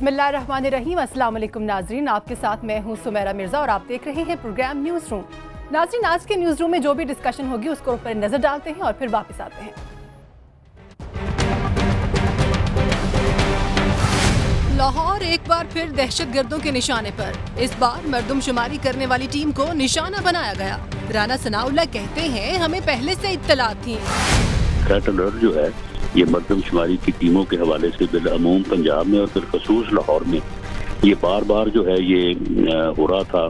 बिस्मिल्लाहिर्रहमानिर्रहीम। अस्सलाम वालेकुम नाजरीन, आपके साथ मैं हूं सुमेरा मिर्जा और आप देख रहे हैं प्रोग्राम न्यूज़ रूम। नाजरीन, आज के न्यूज़ रूम में जो भी डिस्कशन होगी उसको ऊपर नजर डालते हैं और फिर वापस आते हैं। लाहौर एक बार फिर दहशतगर्दों के निशाने पर। इस बार मरदमशुमारी करने वाली टीम को निशाना बनाया गया। राना सनाउल्लाह कहते हैं, हमें पहले से इत्तलात थी। थ्रेट अलर्ट जो है ये मरदमशुमारी की टीमों के हवाले से बिलअमूम पंजाब में और बिलखसूस लाहौर में ये बार बार जो है ये हो रहा था,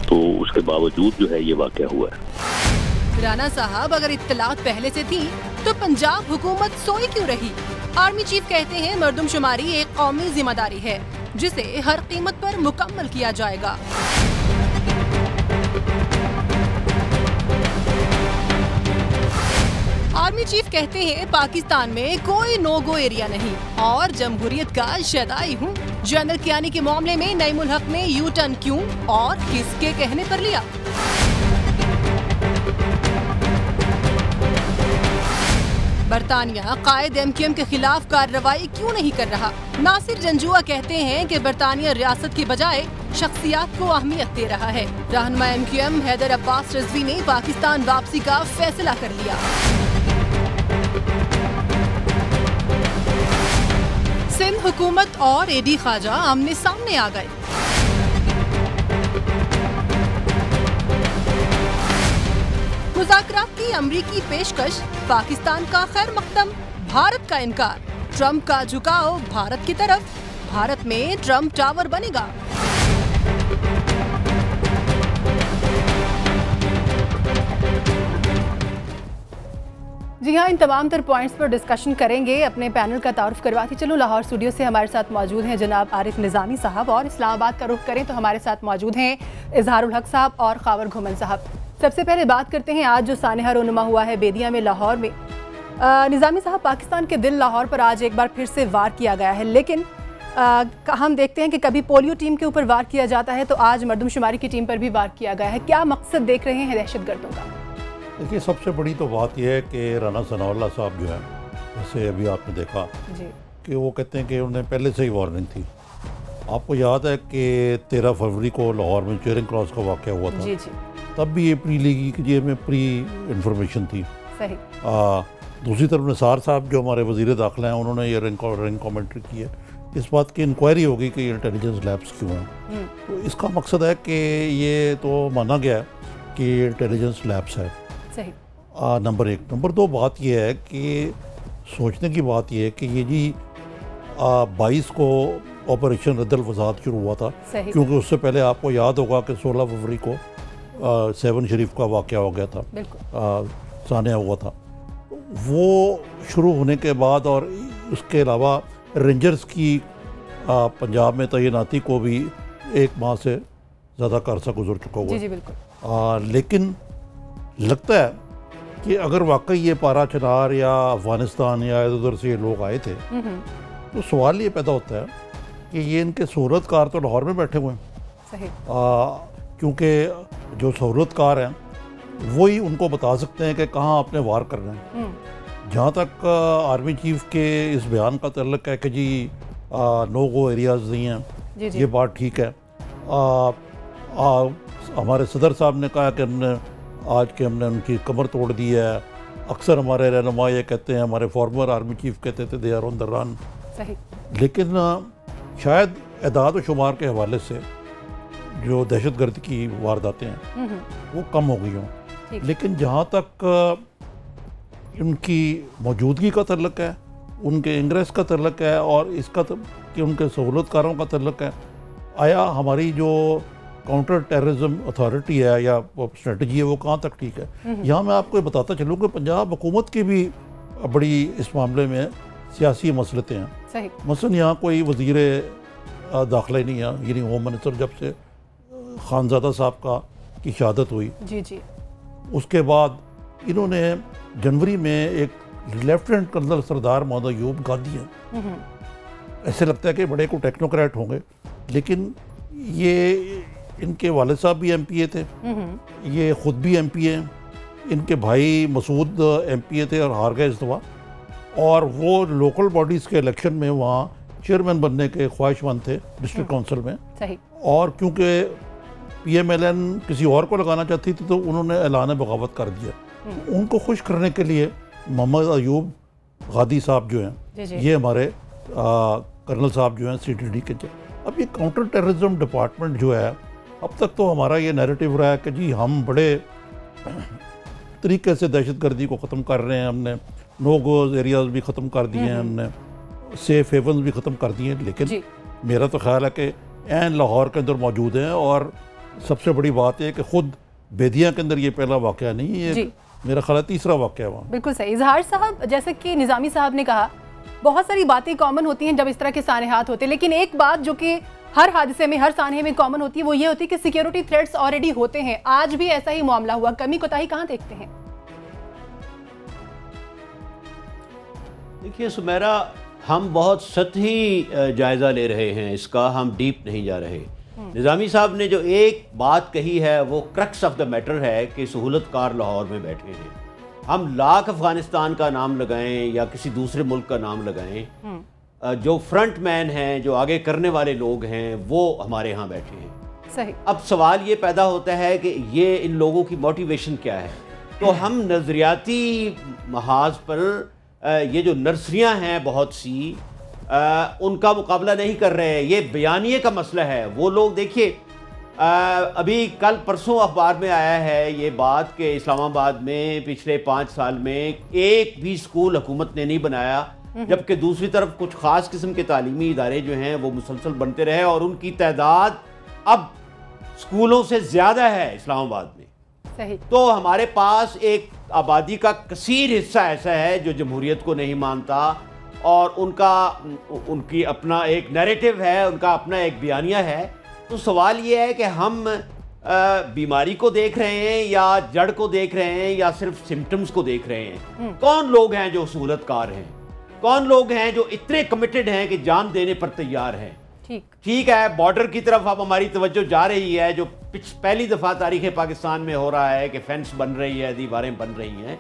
तो उसके बावजूद जो है ये वाक़या हुआ है। राना साहब, अगर इत्तलात पहले से थी तो पंजाब हुकूमत सोई क्यों रही? आर्मी चीफ कहते हैं, मरदमशुमारी एक कौमी जिम्मेदारी है जिसे हर कीमत पर मुकम्मल किया जाएगा। आर्मी चीफ कहते हैं, पाकिस्तान में कोई नो गो एरिया नहीं और जमहूरियत का शदाई हूँ। जनरल कियानी के मामले में नईमुल हक ने यू टर्न क्यों और किसके कहने पर लिया? बरतानिया कायद MQM के खिलाफ कार्रवाई क्यों नहीं कर रहा? नासिर जंजुआ कहते हैं कि बरतानिया रियासत की बजाय शख्सियात को अहमियत दे रहा है। रहनुमा MQM हैदर अब्बास रिजवी ने पाकिस्तान वापसी का फैसला कर लिया। सिंध हुकूमत और AD ख्वाजा आमने सामने आ गए। मुज़ाकरात की अमरीकी पेशकश, पाकिस्तान का खैर मकदम, भारत का इनकार। ट्रंप का झुकाव भारत की तरफ, भारत में ट्रंप टावर बनेगा। जी हाँ, इन तमाम तर पॉइंट्स पर डिस्कशन करेंगे। अपने पैनल का तारुफ करवाती चलूँ। लाहौर स्टूडियो से हमारे साथ मौजूद हैं जनाब आरिफ निज़ामी साहब, और इस्लामाबाद का रुख करें तो हमारे साथ मौजूद हैं इजहारुल हक साहब और खावर घुमन साहब। सबसे पहले बात करते हैं आज जो सानहा रोनुमा हुआ है बेदिया में, लाहौर में। निज़ामी साहब, पाकिस्तान के दिल लाहौर पर आज एक बार फिर से वार किया गया है, लेकिन हम देखते हैं कि कभी पोलियो टीम के ऊपर वार किया जाता है तो आज मरदमशुमारी की टीम पर भी वार किया गया है। क्या मकसद देख रहे हैं दहशतगर्दों का? देखिए, सबसे बड़ी तो बात यह है कि राना सनाउल्लाह साहब जो है, जैसे अभी आपने देखा जी, कि वो कहते हैं कि उन्हें पहले से ही वार्निंग थी। आपको याद है कि 13 फरवरी को लाहौर में चेयरिंग क्रॉस का वाक़या हुआ था। जी जी। तब भी ये प्री लीग में प्री इंफॉर्मेशन थी। सही। दूसरी तरफ निसार साहब जो हमारे वज़ीर दाखिला हैं, उन्होंने ये रिंग कमेंट्री की है। इस बात की इंक्वायरी होगी कि इंटेलिजेंस लैब्स क्यों हैं। तो इसका मकसद है कि ये तो माना गया है कि इंटेलिजेंस लैब्स है। सही। नंबर 1। नंबर 2 बात यह है कि सोचने की बात यह है कि ये जी 22 को ऑपरेशन रद्दल वजात शुरू हुआ था, क्योंकि उससे पहले आपको याद होगा कि 16 फरवरी को 7 शरीफ का वाक़या हो गया था, सानिया हुआ था। वो शुरू होने के बाद और उसके अलावा रेंजर्स की पंजाब में तैनाती को भी 1 माह से ज़्यादा का अरसा गुजर चुका हुआ। जी जी बिल्कुल। लेकिन लगता है कि अगर वाकई ये पारा चनार या अफ़गानिस्तान या इधर उधर से ये लोग आए थे, तो सवाल ये पैदा होता है कि ये इनके सहूलतकार तो लाहौर में बैठे हुए हैं। सही। क्योंकि जो सहूलतकार हैं वही उनको बता सकते हैं कि कहाँ आपने वार करना है। जहाँ तक आर्मी चीफ के इस बयान का तल्लुक़ है कि जी नो गो एरियाज़ नहीं हैं, ये बात ठीक है। हमारे सदर साहब ने कहा कि हमने उनकी कमर तोड़ दी है। अक्सर हमारे रहनुमा ये कहते हैं, हमारे फॉर्मर आर्मी चीफ कहते थे they are on the run. सही। लेकिन शायद एदाद व शुमार के हवाले से जो दहशतगर्द की वारदातें हैं वो कम हो गई हों, लेकिन जहाँ तक उनकी मौजूदगी का तल्लुक़ है, उनके इंग्रेस का तल्लुक़ है और इसका कि उनके सहूलतकारों का तल्लुक़ है, आया हमारी जो काउंटर टेररिज्म अथॉरिटी है या स्ट्रेटजी है वो कहाँ तक ठीक है? यहाँ मैं आपको बताता चलूँ कि पंजाब हुकूमत की भी बड़ी इस मामले में सियासी मसलतें हैं। सही। मसलन यहाँ कोई वज़ीर दाखिला ही नहीं है, यानी होम मिनिस्टर जब से खानज़ादा साहब की शहादत हुई, जी जी, उसके बाद इन्होंने जनवरी में एक लेफ्टिनेंट कर्नल सरदार मोहम्मद अयूब गांधी हैं। ऐसे लगता है कि बड़े को टेक्नोक्रेट होंगे, लेकिन ये इनके वालिद साहब भी MPA थे, ये ख़ुद भी MPA हैं, इनके भाई मसूद MPA थे और हार गए इस दफ़ा, और वो लोकल बॉडीज़ के इलेक्शन में वहाँ चेयरमैन बनने के ख्वाहिशमंद थे डिस्ट्रिक्ट काउंसिल में। सही। और क्योंकि PMLN किसी और को लगाना चाहती थी तो उन्होंने ऐलान बगावत कर दिया। उनको खुश करने के लिए मोहम्मद अयूब गादी साहब जो हैं, ये हमारे कर्नल साहब जो हैं CTD के। अब ये काउंटर टेररिज्म डिपार्टमेंट जो है, अब तक तो हमारा ये नैरेटिव रहा है कि जी हम बड़े तरीके से दहशतगर्दी को ख़त्म कर रहे हैं, हमने नो गोज एरियाज भी ख़त्म कर दिए हैं, हमने सेफ हेवन्स भी ख़त्म कर दिए हैं। लेकिन मेरा तो ख्याल है कि ऐन लाहौर के अंदर मौजूद हैं। और सबसे बड़ी बात है कि खुद बेदिया के अंदर ये पहला वाक़या नहीं है, ये मेरा ख्याल है तीसरा वाक़या वहाँ। बिल्कुल सही। इजहार साहब, जैसे कि निज़ामी साहब ने कहा, बहुत सारी बातें कॉमन होती हैं जब इस तरह के सानहात होते हैं, लेकिन एक बात जो कि हर हादसे में, हर सानहे में कॉमन होती है, वो ये होती है कि सिक्योरिटी थ्रेट्स ऑलरेडी होते हैं। आज भी ऐसा ही मामला हुआ, कमी कोताही कहाँ देखते हैं? देखिए सुमेरा, हम बहुत सतही जायज़ा ले रहे हैं इसका, हम डीप नहीं जा रहे। निज़ामी साहब ने जो एक बात कही है वो क्रक्स ऑफ द मैटर है कि सहूलतकार लाहौर में बैठे हैं। हम लाख अफगानिस्तान का नाम लगाएं या किसी दूसरे मुल्क का नाम लगाएं, जो फ्रंट मैन हैं, जो आगे करने वाले लोग हैं, वो हमारे यहाँ बैठे हैं। सही। अब सवाल ये पैदा होता है कि ये इन लोगों की मोटिवेशन क्या है। तो हम नज़रियाती महाज पर ये जो नर्सरियाँ हैं बहुत सी, उनका मुकाबला नहीं कर रहे हैं। ये बयानिए का मसला है। वो लोग देखिए, अभी कल परसों अखबार में आया है ये बात कि इस्लामाबाद में पिछले 5 साल में एक भी स्कूल हुकूमत ने नहीं बनाया, जबकि दूसरी तरफ कुछ ख़ास किस्म के तालीमी इदारे जो हैं वो मुसलसल बनते रहे और उनकी तादाद अब स्कूलों से ज़्यादा है इस्लामाबाद में। सही। तो हमारे पास एक आबादी का कसीर हिस्सा ऐसा है जो जमहूरियत को नहीं मानता और उनकी अपना एक नैरेटिव है, उनका अपना एक बयानिया है। तो सवाल ये है कि हम बीमारी को देख रहे हैं या जड़ को देख रहे हैं या सिर्फ सिम्टम्स को देख रहे हैं। कौन लोग हैं जो सहूलतकार हैं, कौन लोग हैं जो इतने कमिटेड हैं कि जान देने पर तैयार हैं। ठीक है, बॉर्डर की तरफ अब हमारी तवज्जो जा रही है, जो पहली दफ़ा तारीख़ पाकिस्तान में हो रहा है कि फेंस बन रही है, दीवारें बन रही हैं।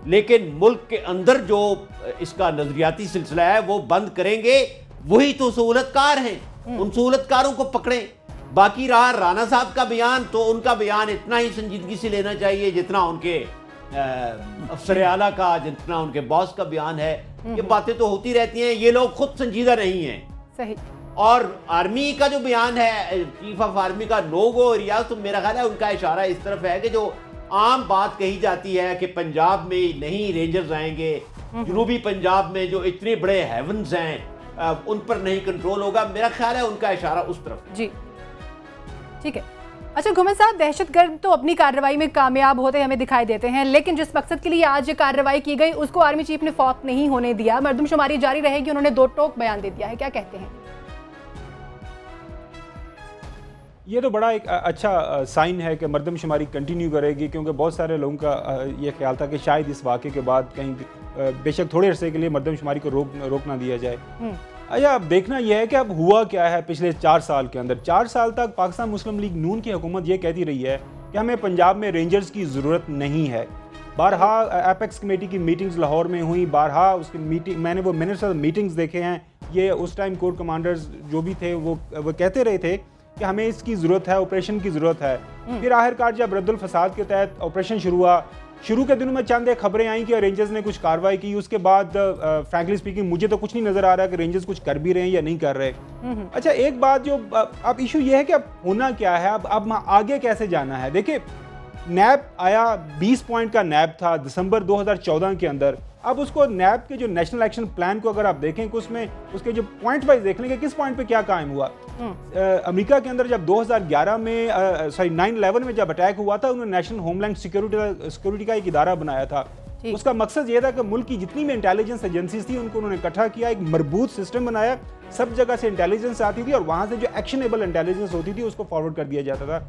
लेकिन मुल्क के अंदर जो इसका नजरियाती सिलसिला है वो बंद करेंगे, वही तो सहूलतकार हैं। उन सहूलतकारों को पकड़ें। बाकी रहा राना साहब का बयान, तो उनका बयान इतना ही संजीदगी से लेना चाहिए जितना उनके अफसर आला का, जितना उनके बॉस का बयान है। ये बातें तो होती रहती हैं, ये लोग खुद संजीदा नहीं हैं। सही। और आर्मी का जो बयान है, चीफ ऑफ आर्मी का, नो गो एरिया, तो मेरा ख्याल है उनका इशारा इस तरफ है कि जो आम बात कही जाती है कि पंजाब में नहीं रेंजर्स आएंगे, जनूबी पंजाब में जो इतने बड़े हेवन्स हैं उन पर नहीं कंट्रोल होगा। मेरा ख्याल है उनका इशारा उस तरफ। जी ठीक है। अच्छा घुमन साहब, दहशतगर्द तो अपनी कार्रवाई में कामयाब होते हमें दिखाई देते हैं, लेकिन जिस मकसद के लिए आज ये कार्रवाई की गई उसको आर्मी चीफ ने फौत नहीं होने दिया। मर्दमशुमारी जारी रहेगी, उन्होंने दो टोक बयान दे दिया है। क्या कहते हैं? ये तो बड़ा एक अच्छा साइन है कि मर्दमशुमारी कंटिन्यू करेगी, क्योंकि बहुत सारे लोगों का ये ख्याल था कि शायद इस वाक़े के बाद कहीं बेशक थोड़े अरसे के लिए मर्दमशुमारी को रोक ना दिया जाए। अच्छा, अब देखना यह है कि अब हुआ क्या है पिछले 4 साल के अंदर। 4 साल तक पाकिस्तान मुस्लिम लीग नून की हुकूमत ये कहती रही है कि हमें पंजाब में रेंजर्स की ज़रूरत नहीं है। बारहा एपेक्स कमेटी की मीटिंग्स लाहौर में हुई, बारहा उसकी मीटिंग, मैंने वो मिनट्स ऑफ मीटिंग्स देखे हैं। ये उस टाइम कोर कमांडर्स जो भी थे वो कहते रहे थे कि हमें इसकी ज़रूरत है, ऑपरेशन की ज़रूरत है। फिर आखिरकार जब रद्दुल फसाद के तहत ऑपरेशन शुरू हुआ, शुरू के दिनों में चंद खबरें आई कि रेंजर्स ने कुछ कार्रवाई की। उसके बाद फ्रैंकली स्पीकिंग मुझे तो कुछ नहीं नज़र आ रहा कि रेंजर्स कुछ कर भी रहे हैं या नहीं कर रहे। अच्छा, एक बात जो अब इशू ये है कि अब होना क्या है, अब आगे कैसे जाना है। देखिए, नैब आया, 20 पॉइंट का नैब था दिसंबर 2014 के अंदर। अब उसको नैब के जो नेशनल एक्शन प्लान को अगर आप देखें कि उसमें उसके जो पॉइंट वाइज देख लेंगे किस पॉइंट पे क्या कायम हुआ। अमेरिका के अंदर जब 2011 में 9/11 में जब अटैक हुआ था, उन्होंने नेशनल होमलैंड सिक्योरिटी का एक इदारा बनाया था। उसका मकसद ये था कि मुल्क की जितनी भी इंटेलिजेंस एजेंसीज थी उनको उन्होंने इकट्ठा किया, एक मजबूत सिस्टम बनाया, सब जगह से इंटेलिजेंस आती थी और वहाँ से जो एक्शनेबल इंटेलिजेंस होती थी उसको फॉरवर्ड कर दिया जाता था।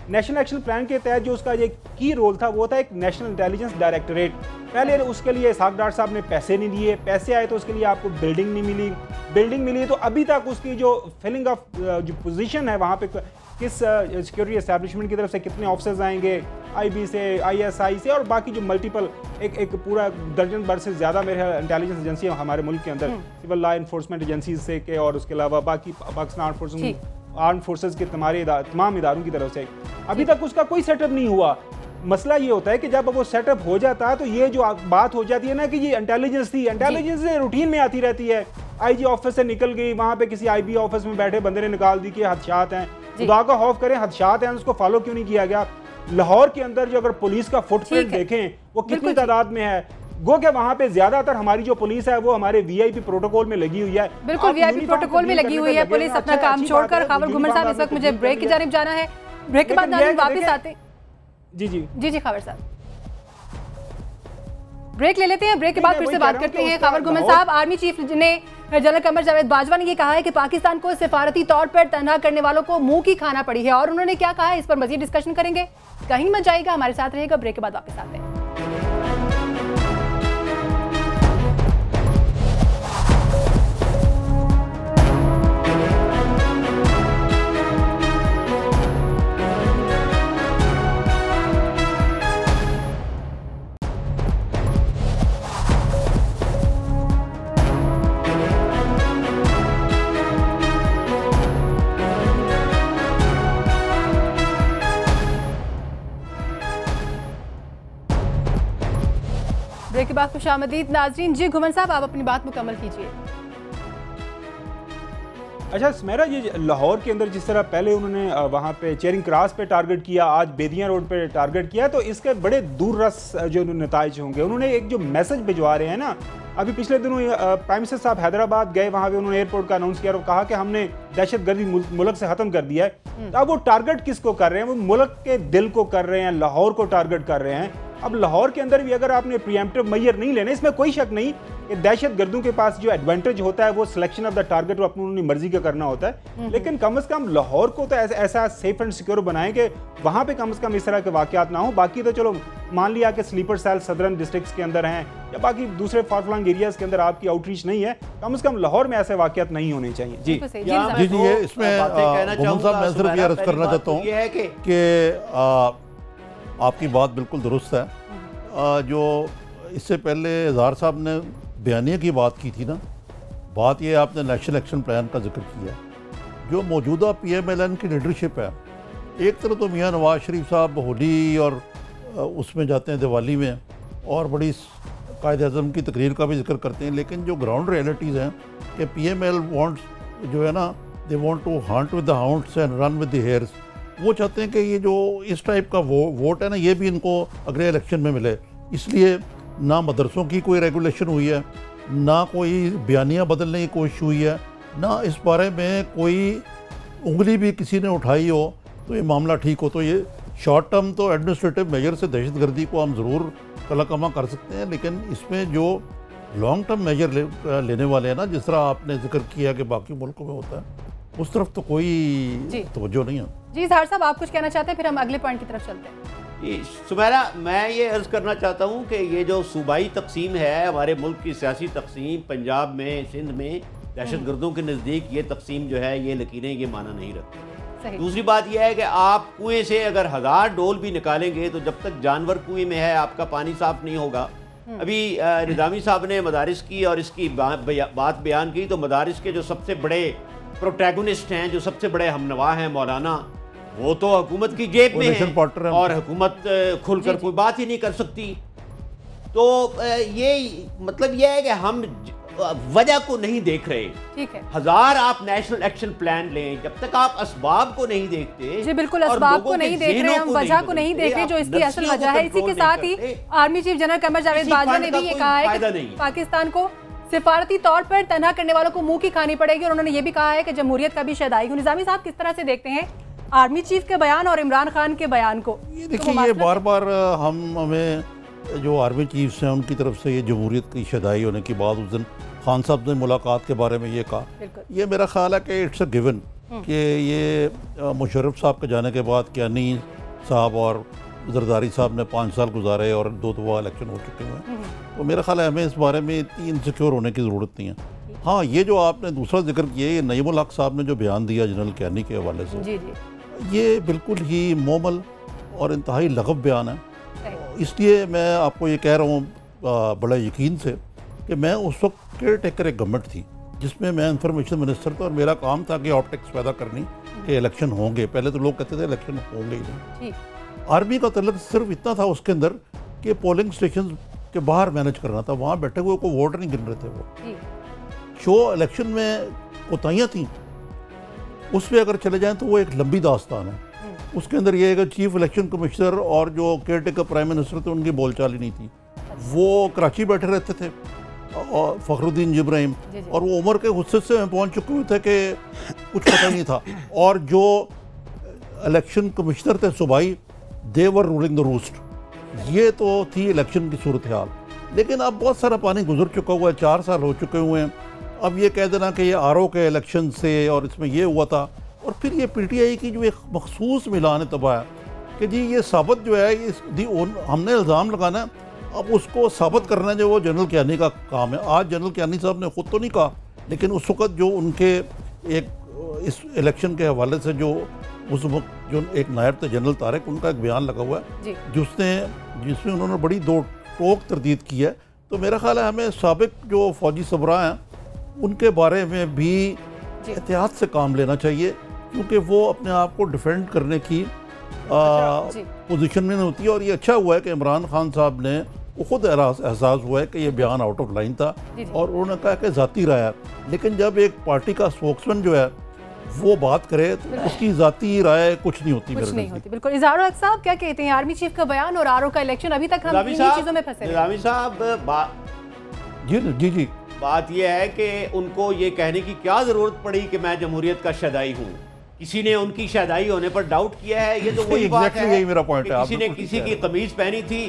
नेशनल एक्शन प्लान के तहत जो उसका एक की रोल था वो था एक नेशनल इंटेलिजेंस डायरेक्टरेट। पहले उसके लिए इसहाक डार साहब ने पैसे नहीं दिए, पैसे आए तो उसके लिए आपको बिल्डिंग नहीं मिली, बिल्डिंग मिली तो अभी तक उसकी जो फिलिंग ऑफ जो पोजीशन है वहाँ पे किस सिक्योरिटी एस्टैब्लिशमेंट की तरफ से कितने ऑफिसर्स आएंगे, IB से, ISI से और बाकी जो मल्टीपल एक पूरा दर्जन भर से ज़्यादा मेरे इंटेलिजेंस एजेंसियाँ हमारे मुल्क के अंदर, सिविल लॉ इन्फोर्समेंट एजेंसीज से के और उसके अलावा बाकी पाकिस्तान आर्म फोर्सेस के तमाम इदारों की तरफ से अभी तक उसका कोई सेटअप नहीं हुआ। मसला ये होता है कि जब वो सेटअप हो जाता है तो ये जो बात हो जाती है ना कि ये इंटेलिजेंस थी, इंटेलिजेंस रूटीन में आती रहती है। IG ऑफिस से निकल गई, वहाँ पे किसी IB ऑफिस में बैठे बंदे ने निकाल दी कि हदशात हैं, खुदा का खौफ करें, हदशात हैं, उसको फॉलो क्यों नहीं किया गया। लाहौर के अंदर जो अगर पुलिस का फुटप्रिंट देखें वो कितनी तादाद में है, गो के वहाँ पे ज्यादातर हमारी जो पुलिस है वो हमारे VIP प्रोटोकॉल में लगी हुई है। बिल्कुल VIP प्रोटोकॉल में लगी हुई है पुलिस अपना काम छोड़कर। खावर घुमर साहब, इस वक्त मुझे ब्रेक की जानिब जाना है, ब्रेक के बाद नाज़रीन वापस आते। जी खावर साहब, ब्रेक ले लेते हैं, ब्रेक के बाद फिर से बात करते हैं। खावर घुमर साहब, आर्मी चीफ ने जनरल कमर जावेद बाजवा ने ये कहा है कि पाकिस्तान को सिफारती तौर पर तनहा करने वालों को मुंह की खाना पड़ी है, और उन्होंने क्या कहा है इस पर मजीद डिस्कशन करेंगे। कहीं मत जाएगा, हमारे साथ रहेगा, ब्रेक के बाद वापस आते हैं। ब्रेक के बाद खुशामदीद नाज़रीन। जी घुमन साहब, आप अपनी बात मुकम्मल कीजिए। अच्छा सुमेरा, ये लाहौर के अंदर जिस तरह पहले उन्होंने वहाँ पे चेरिंग क्रॉस पे टारगेट किया, आज बेदिया रोड पे टारगेट किया, तो इसके बड़े दूररस जो नताइज होंगे। उन्होंने एक जो मैसेज भिजवा रहे हैं ना, अभी पिछले दिनों प्राइम मिनिस्टर साहब हैदराबाद गए, वहाँ पे उन्होंने एयरपोर्ट का अनाउंस किया और कहा कि हमने दहशतगर्दी मुल्क से ख़त्म कर दिया है। अब वो टारगेट किसको कर रहे हैं? वो मुल्क के दिल को कर रहे हैं, लाहौर को टारगेट कर रहे हैं। अब लाहौर के अंदर भी अगर आपने प्रीएम्प्टिव मेजर नहीं लेने, इसमें कोई शक नहीं कि दहशतगर्दों के पास जो एडवांटेज होता है वो सिलेक्शन ऑफ द टारगेट वो अपनी मर्जी का करना होता है, लेकिन कम से कम लाहौर को तो ऐसा सेफ एंड सिक्योर बनाएं कि वहाँ पे कम से कम इस तरह के वाकयात ना हो। बाकी तो चलो मान लिया कि स्लीपर सेल सदरन डिस्ट्रिक्ट्स के अंदर हैं या बाकी दूसरे फार फ्लंग एरियाज के अंदर आपकी आउटरीच नहीं है, कम से कम लाहौर में ऐसे वाकयात नहीं होने चाहिए। जी ये इसमें मैं सिर्फ ये अर्ज करना चाहता हूँ कि आपकी बात बिल्कुल दुरुस्त है। जो इससे पहले इजहार साहब ने बयानिया की बात की थी ना, बात ये आपने नेशनल एक्शन प्लान का जिक्र किया। जो मौजूदा PMLN की लीडरशिप है, एक तरफ तो मियाँ नवाज शरीफ साहब होली और उसमें जाते हैं दिवाली में और बड़ी कायद अज़म की तकरीर का भी जिक्र करते हैं, लेकिन जो ग्राउंड रियलिटीज़ हैं कि PML वांट्स जो है ना, they want to hunt with the hounds and run with the hares. वो चाहते हैं कि ये जो इस टाइप का वोट है ना, ये भी इनको अगले इलेक्शन में मिले। इसलिए ना मदरसों की कोई रेगुलेशन हुई है, ना कोई बयानियाँ बदलने की कोशिश हुई है, ना इस बारे में कोई उंगली भी किसी ने उठाई हो तो ये मामला ठीक हो। तो ये शॉर्ट टर्म तो एडमिनिस्ट्रेटिव मेजर से दहशतगर्दी को हम ज़रूर कलाकमा कर सकते हैं, लेकिन इसमें जो लॉन्ग टर्म मेजर लेने वाले हैं ना, जिस तरह आपने जिक्र किया कि बाकी मुल्कों में होता है, उस तरफ तो कोई तवज्जो नहीं है। जी इजहार साहब, आप कुछ कहना चाहते हैं, फिर हम अगले पॉइंट की तरफ चलते हैं। सुमेरा, मैं ये अर्ज़ करना चाहता हूँ कि ये जो सूबाई तकसीम है, हमारे मुल्क की सियासी तकसीम, पंजाब में, सिंध में दहशतगर्दों के नज़दीक ये तकसीम जो है, ये लकीरें ये माना नहीं रखती। दूसरी बात यह है कि आप कुएं से अगर 1000 डोल भी निकालेंगे तो जब तक जानवर कुएं में है आपका पानी साफ नहीं होगा। अभी निज़ामी साहब ने मदारिस की और इसकी बात बयान की, तो मदारिस के जो सबसे बड़े प्रोटैगनिस्ट हैं, जो सबसे बड़े हमनवा हैं, मौलाना, वो तो हुकूमत की जेब में है और हुकूमत खुलकर कोई बात ही नहीं कर सकती। तो ये मतलब ये है कि हम वजह को नहीं देख रहे। ठीक है, 1000 आप नेशनल एक्शन प्लान लें, जब तक आप असबाब को नहीं देखते। जी बिल्कुल, असबाब को नहीं देख रहे, हम वजह को नहीं देख रहे जो इसकी असल वजह है। इसी के साथ ही army chief general Qamar Javed Bajwa ने भी ये कहा है कि पाकिस्तान को सिफारती तौर पर तनहा करने वालों को मुंह की खानी पड़ेगी, और उन्होंने ये भी कहा है कि जमहूरियत का भी शायद आएगी। निज़ामी साहब, किस तरह से देखते हैं आर्मी चीफ के बयान और इमरान खान के बयान को? ये देखिए, ये बार बार हमें जो आर्मी चीफ्स हैं उनकी तरफ से ये जमहूरियत की शदाई होने की बात, उस दिन खान साहब ने मुलाकात के बारे में ये कहा, ये मेरा ख्याल है कि इट्स अ गिवन कि ये मुशर्रफ साहब के जाने के बाद कियानी साहब और जरदारी साहब ने 5 साल गुजारे और 2 दफा इलेक्शन हो चुके हैं, तो मेरा ख्याल है हमें इस बारे में इतनी इनसिक्योर होने की ज़रूरत नहीं है। हाँ, ये जो आपने दूसरा जिक्र किया, ये नईमुल हक साहब ने जो बयान दिया जनरल कियानी के हवाले से, ये बिल्कुल ही मोमल और इंतहाई लगब बयान है। इसलिए मैं आपको ये कह रहा हूँ बड़ा यकीन से कि मैं उस वक्त केयर टेकर एक गवर्नमेंट थी जिसमें मैं इंफॉर्मेशन मिनिस्टर था और मेरा काम था कि ऑप्टिक्स पैदा करनी कि इलेक्शन होंगे। पहले तो लोग कहते थे इलेक्शन होंगे ही नहीं। आर्मी का तलब सिर्फ इतना था उसके अंदर कि पोलिंग स्टेशन के बाहर मैनेज करना था, वहाँ बैठे हुए को वोट नहीं गिन रहे थे वो। जो इलेक्शन में कोताहियाँ थी उस पर अगर चले जाएं तो वो एक लंबी दास्तान है। उसके अंदर ये है कि चीफ इलेक्शन कमिश्नर और जो केयर टेकर प्राइम मिनिस्टर थे उनकी बोलचाल ही नहीं थी। वो कराची बैठे रहते थे और फखरुद्दीन जिब्राहिम, और वो उम्र के गुस्से से में पहुंच चुके हुए थे कि कुछ पता ही नहीं था। और जो इलेक्शन कमिश्नर थे सूबाई, दे वर रूलिंग द रूस्ट। ये तो थी इलेक्शन की सूरत हाल। लेकिन अब बहुत सारा पानी गुजर चुका हुआ है, 4 साल हो चुके हुए हैं। अब ये कह देना कि ये आरओ के इलेक्शन से और इसमें ये हुआ था, और फिर ये पीटीआई की जो एक मखसूस मिलान तबाह है कि जी ये साबित जो है हमने इल्ज़ाम लगाना है, अब उसको साबित करना जो वो जनरल कियानी का काम है। आज जनरल कियानी साहब ने खुद तो नहीं कहा, लेकिन उस वक्त जो उनके एक इस इलेक्शन के हवाले से जो उस वक्त जो एक नायब थे जनरल तारिक, उनका एक बयान लगा हुआ है जिसमें उन्होंने बड़ी दो टोक तरदीद की है। तो मेरा ख्याल है हमें साबिक जो फौजी सबरा हैं उनके बारे में भी एहतियात से काम लेना चाहिए, क्योंकि वो अपने आप को डिफेंड करने की पोजीशन में नहीं होती है। और ये अच्छा हुआ है कि इमरान खान साहब ने वो खुद एहसास हुआ है कि ये बयान आउट ऑफ लाइन था और उन्होंने कहा कि ज़ाती राय है। लेकिन जब एक पार्टी का स्पोक्समैन जो है वो बात करे तो उसकी ज़ाती राय कुछ नहीं होती। बिल्कुल। इज़हारुल हक साहब क्या कहते हैं, आर्मी चीफ का बयान और आरओ का इलेक्शन, अभी तक हम इन्हीं चीज़ों में फंसे हैं। साहब जी बात यह है कि उनको ये कहने की क्या ज़रूरत पड़ी कि मैं जमहूरियत का शदाई हूँ। किसी ने उनकी शदाई होने पर डाउट किया है? ये तो वही बात है, यही मेरा पॉइंट है। किसी ने किसी की कमीज पहनी थी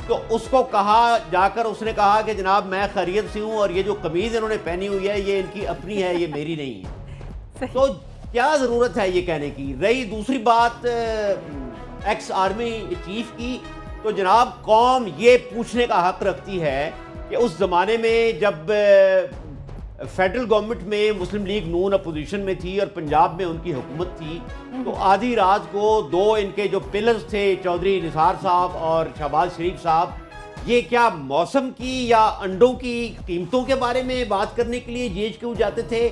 तो उसको कहा जाकर, उसने कहा कि जनाब मैं खैरियत से हूँ और ये जो कमीज इन्होंने पहनी हुई है ये इनकी अपनी है, ये मेरी नहीं है। तो क्या ज़रूरत है ये कहने की? रही दूसरी बात एक्स आर्मी चीफ की, तो जनाब कौम ये पूछने का हक रखती है कि उस ज़माने में जब फेडरल गवर्नमेंट में मुस्लिम लीग नून अपोजिशन में थी और पंजाब में उनकी हुकूमत थी, तो आधी रात को दो इनके जो पिलर्स थे चौधरी निसार साहब और शहबाज शरीफ साहब, ये क्या मौसम की या अंडों की कीमतों के बारे में बात करने के लिए जीएचक्यू जाते थे?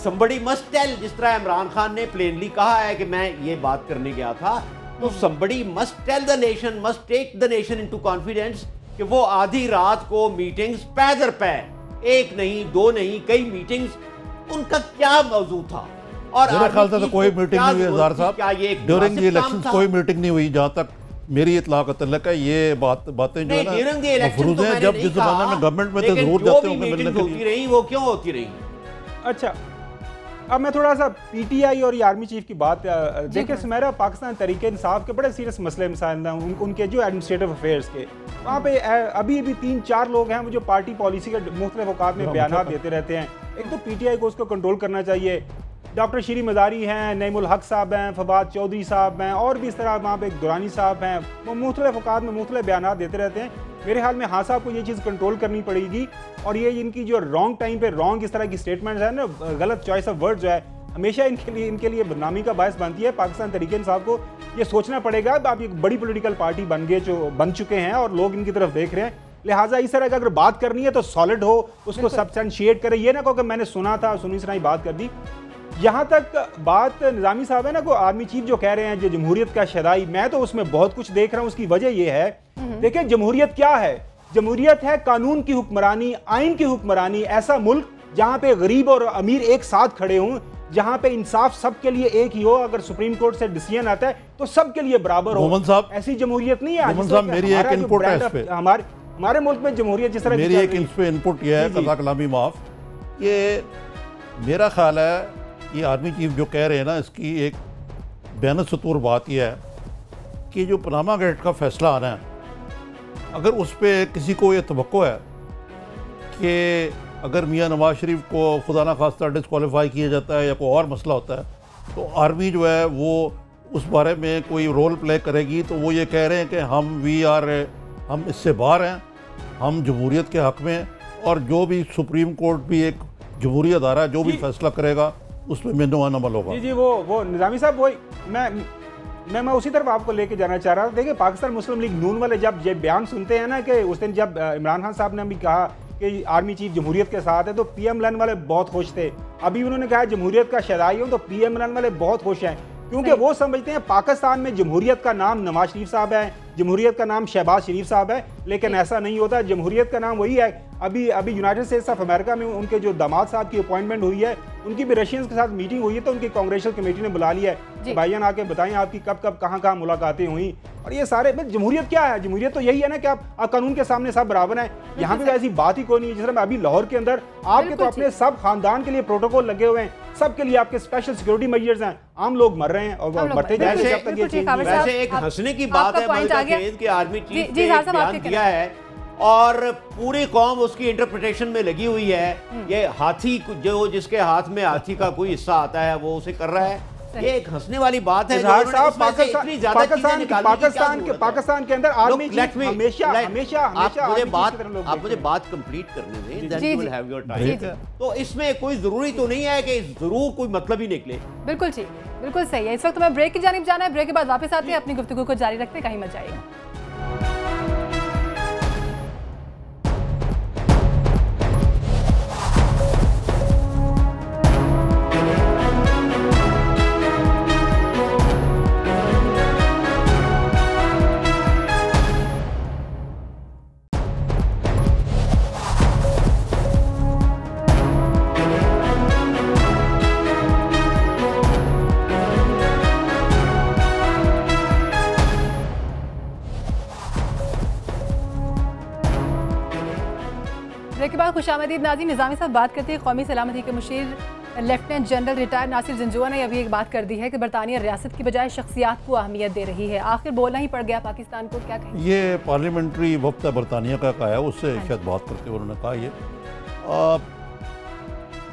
समबडी मस्ट टेल, जिस तरह इमरान खान ने प्लेनली कहा है कि मैं ये बात करने गया था, तो somebody must tell the nation, must take the nation into confidence कि वो आधी रात को मीटिंग्स पैदर पै, एक नहीं दो नहीं कई मीटिंग्स, उनका क्या मौजू था? और मेरा ख्याल था तो कोई मीटिंग नहीं हुई इज़हार साहब, ड्यूरिंग द इलेक्शंस कोई मीटिंग नहीं हुई जहाँ तक मेरी इत्तला का तल्लुक है। ये बातें जो है ना मफरूज़ हैं, जब जिस ज़माने में गवर्नमेंट में थे जरूर जाते होंगे मिलने के लिए। रही वो क्यों होती रही? अच्छा, अब मैं थोड़ा सा पीटीआई और आर्मी चीफ की बात देखिए, सुमेरा पाकिस्तान तरीके इंसाफ के बड़े सीरियस मसले मसाइल हैं उनके जो एडमिनिस्ट्रेटिव अफेयर्स के, वहाँ पे अभी भी 3-4 लोग हैं जो पार्टी पॉलिसी के मुख्तलिफ औकात में बयान देते रहते हैं। एक तो पीटीआई को उसको कंट्रोल करना चाहिए। डॉक्टर शीरी मज़ारी हैं, नईमुल हक साहब हैं, फवाद चौधरी साहब हैं, और भी इस तरह वहाँ पे दुरानी साहब हैं, वो मुख्तलिफ औकात में मुख्तलिफ बयान देते रहते हैं। मेरे ख्याल में हाँ साहब को ये चीज़ कंट्रोल करनी पड़ेगी, और ये इनकी जो रॉन्ग टाइम पे रॉन्ग इस तरह की स्टेटमेंट्स है ना, गलत चॉइस ऑफ वर्ड जो है, हमेशा इनके लिए बदनामी का बायस बनती है। पाकिस्तान तरीके इंसाफ को ये सोचना पड़ेगा, आप एक बड़ी पॉलिटिकल पार्टी बन चुके हैं और लोग इनकी तरफ देख रहे हैं, लिहाजा इस तरह का अगर बात करनी है तो सॉलिड हो, उसको सब्सटेंशिएट करें। ये ना कहो कि मैंने सुना था, सुनी सुनाई बात कर दी। यहाँ तक बात निज़ामी साहब है ना, को आर्मी चीफ जो कह रहे हैं जो जमहूरियत का शदाई, मैं तो उसमें बहुत कुछ देख रहा हूँ। उसकी वजह यह है, देखिए जमहूरियत क्या है? जमहूरियत है कानून की हुक्मरानी, आइन की हुक्मरानी, ऐसा मुल्क जहाँ पे गरीब और अमीर एक साथ खड़े हों, जहाँ पे इंसाफ सबके लिए एक ही हो, अगर सुप्रीम कोर्ट से डिसीजन आता है तो सबके लिए बराबर हो। ऐसी जमहूरियत नहीं है। मेरी एक इनपुट है इस पे, हमारे मुल्क में जमहूरियत जिस तरह मेरी एक इस पे इनपुट यह है, कज़ा कलामी माफ, ये मेरा ख्याल है ये आर्मी चीफ जो कह रहे हैं ना, इसकी एक बेन सतूर बात यह है कि जो पनामा गेट का फैसला आना है, अगर उस पर किसी को ये तवक्को है कि अगर मियाँ नवाज शरीफ को खुदा न खास्ता डिस्क्वालीफाई किया जाता है या कोई और मसला होता है, तो आर्मी जो है वो उस बारे में कोई रोल प्ले करेगी। तो वो ये कह रहे हैं कि हम इससे बाहर हैं, हम जमहूरियत के हक़ में, और जो भी सुप्रीम कोर्ट भी एक जमहूरी अदारा है, जो भी फैसला करेगा उस पर मेनो अमल होगा। जी वो निज़ामी साहब, वही मैं उसी तरफ आपको लेके जाना चाह रहा था। देखिए, पाकिस्तान मुस्लिम लीग नून वाले जब ये बयान सुनते हैं ना कि उस दिन जब इमरान खान साहब ने भी कहा कि आर्मी चीफ जमहूरियत के साथ है, तो पीएमएल वाले बहुत खुश थे। अभी उन्होंने कहा जमहूरियत का शदाई हूँ, तो पीएमएल वाले बहुत खुश हैं, क्योंकि वो समझते हैं पाकिस्तान में जमहूरियत का नाम नवाज शरीफ साहब है, जमहूरियत का नाम शहबाज शरीफ साहब है। लेकिन ऐसा नहीं होता, जमहूरियत का नाम वही है। अभी यूनाइटेड स्टेट्स ऑफ अमेरिका में उनके जो दामाद साहब की अपॉइंटमेंट हुई है, उनकी भी रशियंस के साथ मीटिंग हुई है, तो उनकी कांग्रेचुअल कमेटी ने बुला लिया है, भाईजान आके बताएं आपकी कब कब कहाँ मुलाकातें हुई। और ये सारे जमहूरियत क्या है? जमहूरियत तो यही है ना कि आप कानून के सामने सब बराबर हैं। यहाँ पे ऐसी बात ही कोई नहीं है। जिस तरह अभी लाहौर के अंदर आपके तो अपने सब खानदान के लिए प्रोटोकॉल लगे हुए हैं, सबके लिए आपके स्पेशल सिक्योरिटी मेजर्स हैं। आम लोग मर रहे हैं और मरते जाएंगे जब तक ये चीज नहीं। वैसे एक हंसने की बात है कि आर्मी चीफ ने बयान दिया है और पूरी कौम उसकी इंटरप्रिटेशन में लगी हुई है। ये हाथी जो जिसके हाथ में हाथी का कोई हिस्सा आता है वो उसे कर रहा है। ये एक हंसने वाली बात है। पाकिस्तान के अंदर आर्मी हमेशा आप मुझे बात कंप्लीट करने दें, तो इसमें कोई जरूरी तो नहीं है कि जरूर कोई मतलब ही निकले। बिल्कुल ठीक, बिल्कुल सही है। इस वक्त हमें ब्रेक की जानिब जाना है। ब्रेक के बाद वापस आते हैं, अपनी गुफ्तगू को जारी रखते हैं, कहीं मत जाइएगा। ब्रेक के बाद खुशामदीद नाज़रीन। निज़ामी साहब बात करते हैं कौमी सलामती के मुशीर lieutenant general retired Nasir Janjua ने अभी एक बात कर दी है कि बरतानिया रियासत की बजाय शख्सियात को अहमियत दे रही है। आखिर बोलना ही पड़ गया पाकिस्तान को, क्या कहें? ये पार्लियामेंट्री वक्त बरतानिया का कहा है, उससे शायद बात करते हुए उन्होंने कहा ये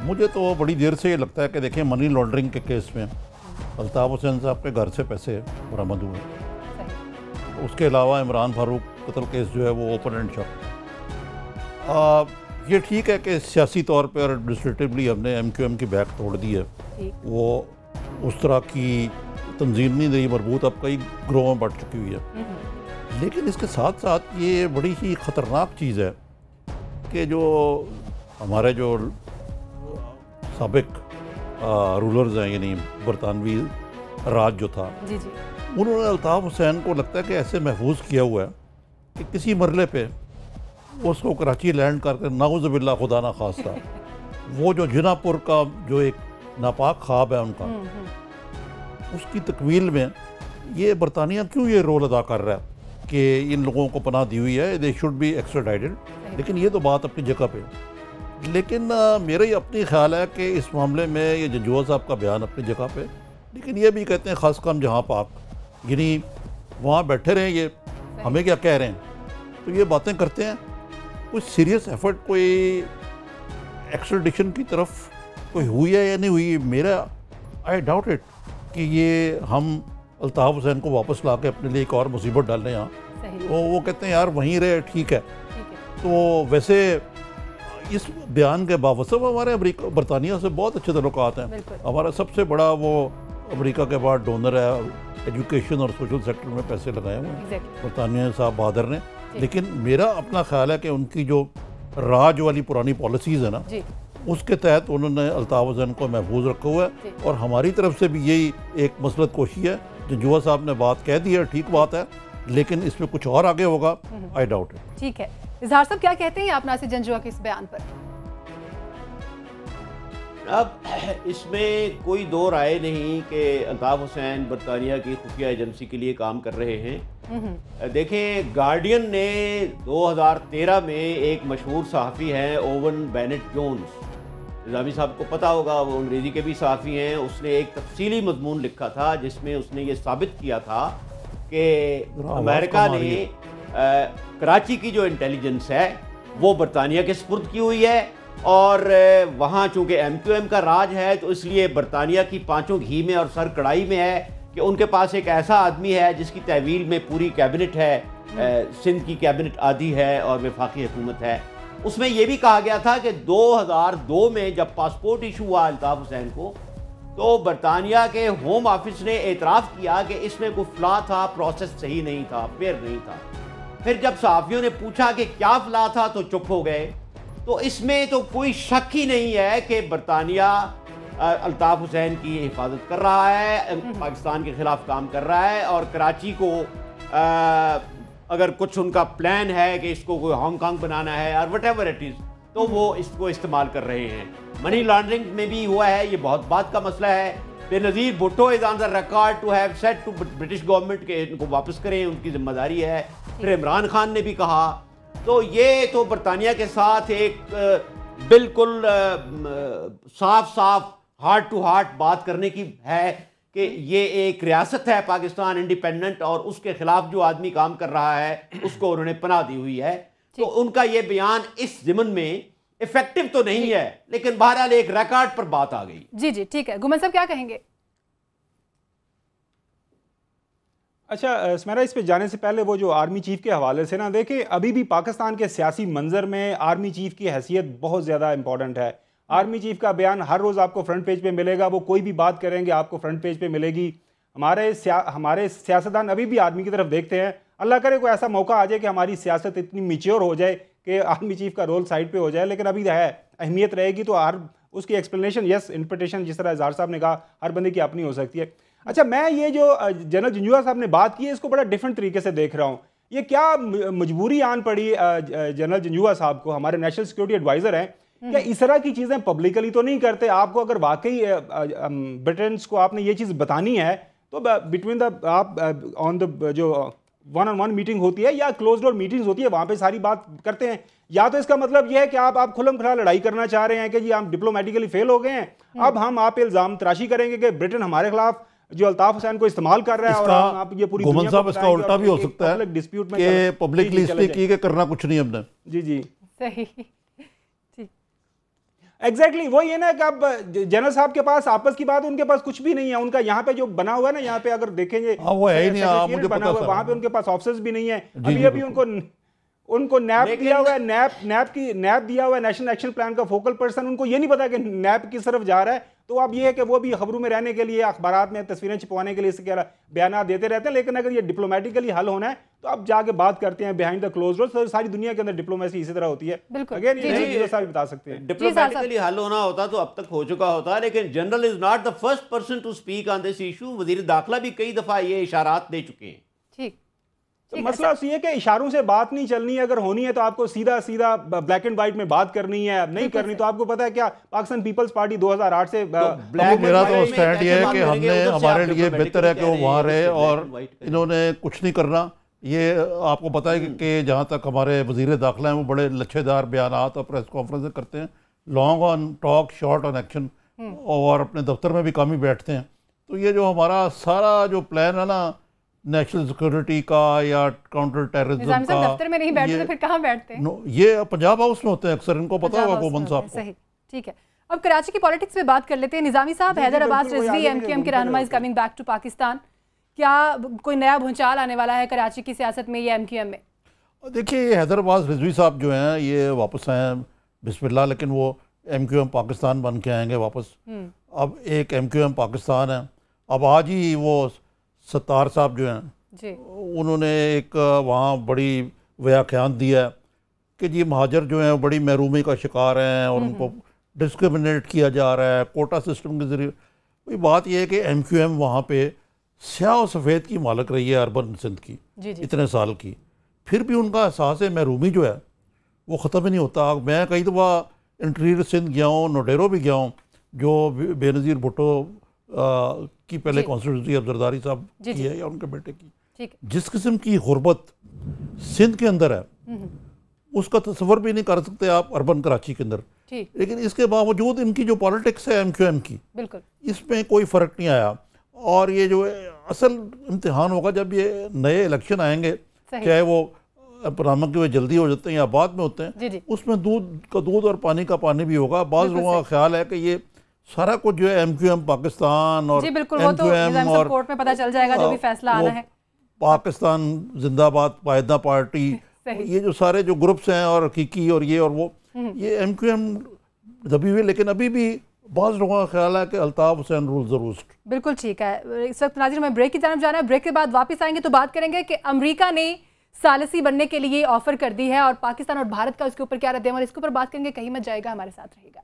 मुझे तो बड़ी देर से ये लगता है कि देखें, मनी लॉन्ड्रिंग के केस में अल्ताफ़ हुसैन साहब के घर से पैसे बरामद हुए। उसके अलावा इमरान फारूक कत्ल केस जो है वो ओपन एंड शट। ये ठीक है कि सियासी तौर पर और एडमिनिस्ट्रेटिवली हमने MQM की बैक तोड़ दी है। वो उस तरह की तंजीम नहीं रही मरबूत, अब कई ग्रोह में बढ़ चुकी हुई है। लेकिन इसके साथ साथ ये बड़ी ही ख़तरनाक चीज़ है कि जो हमारे जो साबिक रूलर्स हैं, यानी बरतानवी राज जो था, उन्होंने अल्ताफ़ हुसैन को लगता है कि ऐसे महफूज किया हुआ है कि किसी मरले पे उसको कराची लैंड करके नाउज़ुबिल्लाह खुदा ना खास्ता वो जो जिनापुर का जो एक नापाक ख्वाब है उनका, उसकी तकवील में ये बरतानिया क्यों ये रोल अदा कर रहा है कि इन लोगों को पनाह दी हुई है, दे शुड बी एक्स्ट्राडाइटेड। लेकिन ये तो बात अपनी जगह पे। लेकिन मेरा ये अपनी ख्याल है कि इस मामले में ये जंजुआ साहब का बयान अपनी जगह पे, लेकिन ये भी कहते हैं ख़ास कम जहाँ पाक, यानी वहाँ बैठे रहें, ये हमें क्या कह रहे हैं, तो ये बातें करते हैं। कोई सीरियस एफर्ट कोई एक्स्ट्राडिशन की तरफ कोई हुई है या नहीं हुई, मेरा आई डाउट इट कि ये हम अल्ताफ़ हुसैन को वापस ला के अपने लिए एक और मुसीबत डाल रहे हैं यहाँ। तो वो कहते हैं यार वहीं रहे, ठीक है। तो वैसे इस बयान के बावजूद हमारे अमेरिका बरतानिया से बहुत अच्छे ताल्लुकात हैं। हमारा सबसे बड़ा वो अमेरिका के बाद डोनर है, एजुकेशन और सोशल सेक्टर में पैसे लगाए हुए हैं बरतानिया साहब बहादुर ने। लेकिन मेरा अपना ख्याल है कि उनकी जो राज वाली पुरानी पॉलिसीज़ है ना, उसके तहत उन्होंने अल्ताफ़ हुसैन को महफूज रखा हुआ है। और हमारी तरफ से भी यही एक मसलत कोशिश है। जंजुआ साहब ने बात कह दी है, ठीक बात है, लेकिन इसमें कुछ और आगे होगा, आई डाउट इट। ठीक है, इजहार साहब क्या कहते हैं आप नासिर जंजुआ के इस बयान पर? अब इसमें कोई दो राय नहीं कि अल्ताफ़ हुसैन बरतानिया की खुफिया एजेंसी के लिए काम कर रहे हैं। देखें, गार्डियन ने 2013 में एक मशहूर सहाफ़ी हैं ओवन बेनेट जोन्स, निज़ामी साहब को पता होगा, वो अंग्रेज़ी के भी सहाफ़ी हैं। उसने एक तफसीली मजमून लिखा था जिसमें उसने ये साबित किया था कि अमेरिका ने कराची की जो इंटेलिजेंस है वो बरतानिया के सुपुर्द की हुई है, और वहाँ चूँकि MQM का राज है तो इसलिए बरतानिया की पाँचों घी में और सर कढ़ाई में है कि उनके पास एक ऐसा आदमी है जिसकी तहवील में पूरी कैबिनेट है, सिंध की कैबिनेट आधी है और वफाकी हुकूमत है। उसमें यह भी कहा गया था कि 2002 में जब पासपोर्ट इशू हुआ अल्ताफ़ हुसैन को, तो बरतानिया के होम ऑफिस ने एतराफ़ किया कि इसमें कोई फ्ला था, प्रोसेस सही नहीं था, फेयर नहीं था। फिर जब सहाफ़ियों ने पूछा कि क्या फ्ला था तो चुप हो गए। तो इसमें तो कोई शक ही नहीं है कि बरतानिया अल्ताफ़ हुसैन की हिफाजत कर रहा है, पाकिस्तान के ख़िलाफ़ काम कर रहा है, और कराची को अगर कुछ उनका प्लान है कि इसको कोई हांगकांग बनाना है और व्हाटएवर इट इज़, तो वो इसको इस्तेमाल कर रहे हैं। मनी लॉन्ड्रिंग में भी हुआ है, ये बहुत बात का मसला है। Benazir Bhutto is on the record to have said to British government के इनको वापस करें, उनकी जिम्मेदारी है। फिर इमरान खान ने भी कहा। तो ये तो बरतानिया के साथ एक बिल्कुल साफ साफ हार्ट टू हार्ट बात करने की है कि ये एक रियासत है पाकिस्तान इंडिपेंडेंट, और उसके खिलाफ जो आदमी काम कर रहा है उसको उन्होंने पनाह दी हुई है। तो उनका ये बयान इस ज़िमन में इफेक्टिव तो नहीं है, लेकिन बहरहाल एक रिकॉर्ड पर बात आ गई। जी जी ठीक है, गुमन साहब क्या कहेंगे? अच्छा स्मेरा, इस पे जाने से पहले वो जो आर्मी चीफ के हवाले से ना, देखें अभी भी पाकिस्तान के सियासी मंजर में आर्मी चीफ की हैसियत बहुत ज़्यादा इंपॉर्टेंट है। आर्मी चीफ का बयान हर रोज़ आपको फ्रंट पेज पे मिलेगा, वो कोई भी बात करेंगे आपको फ्रंट पेज पे मिलेगी। हमारे सियासतदान अभी भी आर्मी की तरफ देखते हैं। अल्लाह करे कोई ऐसा मौका आ जाए कि हमारी सियासत इतनी मैच्योर हो जाए कि आर्मी चीफ का रोल साइड पे हो जाए, लेकिन अभी है अहमियत रहेगी। तो हर उसकी एक्सप्लेनेशन, यस इंटरप्रिटेशन, जिस तरह इज़हार साहब ने कहा, हर बंदे की अपनी हो सकती है। अच्छा, मैं ये जो जनरल जंजुआ साहब ने बात की है, इसको बड़ा डिफरेंट तरीके से देख रहा हूँ। ये क्या मजबूरी आन पड़ी जनरल जंजुआ साहब को, हमारे नेशनल सिक्योरिटी एडवाइजर हैं, क्या इस तरह की चीज़ें पब्लिकली तो नहीं करते? आपको अगर वाकई ब्रिटेन्स को आपने ये चीज़ बतानी है तो बिटवीन द आप ऑन द जो वन ऑन वन मीटिंग होती है या क्लोज डोर मीटिंग्स होती है, वहाँ पे सारी बात करते हैं। या तो इसका मतलब यह है कि आप खुल्लम खुला लड़ाई करना चाह रहे हैं कि जी हम डिप्लोमेटिकली फेल हो गए हैं, अब हम आप इल्ज़ाम तराशी करेंगे कि ब्रिटेन हमारे खिलाफ जो अल्ताफ हुसैन को इस्तेमाल कर रहा है, और आप ये पूरी दुनिया को इसका उल्टा भी हो सकता है डिस्प्यूट में कि पब्लिकली इसलिए की कि करना कुछ नहीं हमने। जी जी सही, एग्जैक्टली वही है ना कि अब जनरल साहब के पास आपस की बात, उनके पास कुछ भी नहीं है। उनका यहाँ पे जो बना हुआ है ना, यहाँ पे अगर देखेंगे वो है ही नहीं, मुझे बना हुआ, वहाँ पे उनके पास ऑफिसर्स भी नहीं है। अभी उनको नैप दिया हुआ है, नैप दिया हुआ है, नेशनल एक्शन प्लान का फोकल पर्सन। उनको ये नहीं पता कि नैप किस तरफ जा रहा है। तो अब ये है कि वो भी खबरों में रहने के लिए, अखबारात में तस्वीरें छुपवाने के लिए इसके बयान देते रहते हैं। लेकिन अगर ये डिप्लोमेटिकली हल होना है तो अब जाके बात करते हैं बिहाइंड द क्लोज डोर्स। तो सारी दुनिया के अंदर डिप्लोमेसी इसी तरह होती है। अगेन ये साहब बता सकते हैं, डिप्लोमेटिकली हल होना होता तो अब तक हो चुका होता। लेकिन general is not the first person to speak on this issue. वजीर दाखिला भी कई दफा ये इशारात दे चुके हैं। ठीक, तो मसला ये है कि इशारों से बात नहीं चलनी है। अगर होनी है तो आपको सीधा सीधा ब्लैक एंड व्हाइट में बात करनी है। नहीं करनी तो आपको पता है क्या, पाकिस्तान पीपल्स पार्टी 2008 से मेरा तो स्टैंड ये है कि हमने, हमारे लिए बेहतर है कि वो वहाँ रहे, और इन्होंने कुछ नहीं करना। ये आपको पता है कि जहाँ तक हमारे वजीर दाखिला हैं, वो बड़े लच्छेदार बयानात और प्रेस कॉन्फ्रेंस करते हैं, long on talk short on action, और अपने दफ्तर में भी कम ही बैठते हैं। तो ये जो हमारा सारा जो प्लान है ना, नेशनल सिक्योरिटी का या काउंटर टेररिज्म का, दफ्तर में नहीं बैठते तो फिर कहाँ बैठते हैं? ये पंजाब हाउस में होते हैं अक्सर, इनको पता होगा गोमन साहब को। सही, ठीक है। अब कराची की पॉलिटिक्स पे बात कर लेते हैं। निजामी साहब, हैदर अब्बास रिजवी एमक्यूएम के रहनुमा is coming back to Pakistan. क्या कोई नया भूचाल आने वाला है कराची की सियासत में या एमक्यूएम में? देखिए, हैदर अब्बास रिजवी साहब जो हैं ये वापस आए हैं बिस्मिल्लाह, लेकिन वो एमक्यूएम पाकिस्तान बन के आएंगे वापस। अब एक एमक्यूएम पाकिस्तान है। अब आज ही वो सत्तार साहब जो हैं उन्होंने एक वहाँ बड़ी व्याख्यान दिया है कि जी महाजर जो हैं बड़ी महरूमी का शिकार हैं और उनको डिस्क्रिमिनेट किया जा रहा है कोटा सिस्टम के ज़रिए। वही बात यह है कि एमक्यूएम वहाँ पे स्याह और सफ़ेद की मालक रही है अर्बन सिंध की इतने साल की, फिर भी उनका एहसास महरूमी जो है वो ख़त्म ही नहीं होता। मैं कई दफ़ा इंटीरियर सिंध गया हूँ, नोडेरो भी गया हूँ, जो बेनज़ीर भुट्टो की पहले कॉन्स्टिट्यूंसी अब जरदारी साहब की है या उनके बेटे की, जिस किस्म की गुर्बत सिंध के अंदर है उसका तस्वर भी नहीं कर सकते आप अर्बन कराची के अंदर। लेकिन इसके बावजूद इनकी जो पॉलिटिक्स है एमक्यूएम की, बिल्कुल इसमें कोई फ़र्क नहीं आया। और ये जो असल इम्तिहान होगा जब ये नए इलेक्शन आएंगे, चाहे वो नामक के वे जल्दी हो जाते हैं या बाद में होते हैं, उसमें दूध का दूध और पानी का पानी भी होगा। बाज़ लोगों का ख्याल है कि ये सारा कुछ जो है एमक्यूएम पाकिस्तान और एमक्यूएम और कोर्ट में पता चल जाएगा जो भी फैसला आना है, पाकिस्तान जिंदाबाद, पायदा पार्टी, ये जो सारे जो ग्रुप्स हैं और हकीकी और ये और वो, ये एमक्यूएम दबी हुई। लेकिन अभी भी बाज़ लोगों का ख्याल है कि Altaf Hussain rules the roost. बिल्कुल ठीक है। इस वक्त नाज़रीन हमें ब्रेक की तरफ जाना है, ब्रेक के बाद वापस आएंगे तो बात करेंगे कि अमेरिका ने सालिसी बनने के लिए ऑफर कर दी है और पाकिस्तान और भारत का उसके ऊपर क्या रद्द-ए-अमल, इसके ऊपर बात करेंगे। कहीं मत जाएगा, हमारे साथ रहेगा।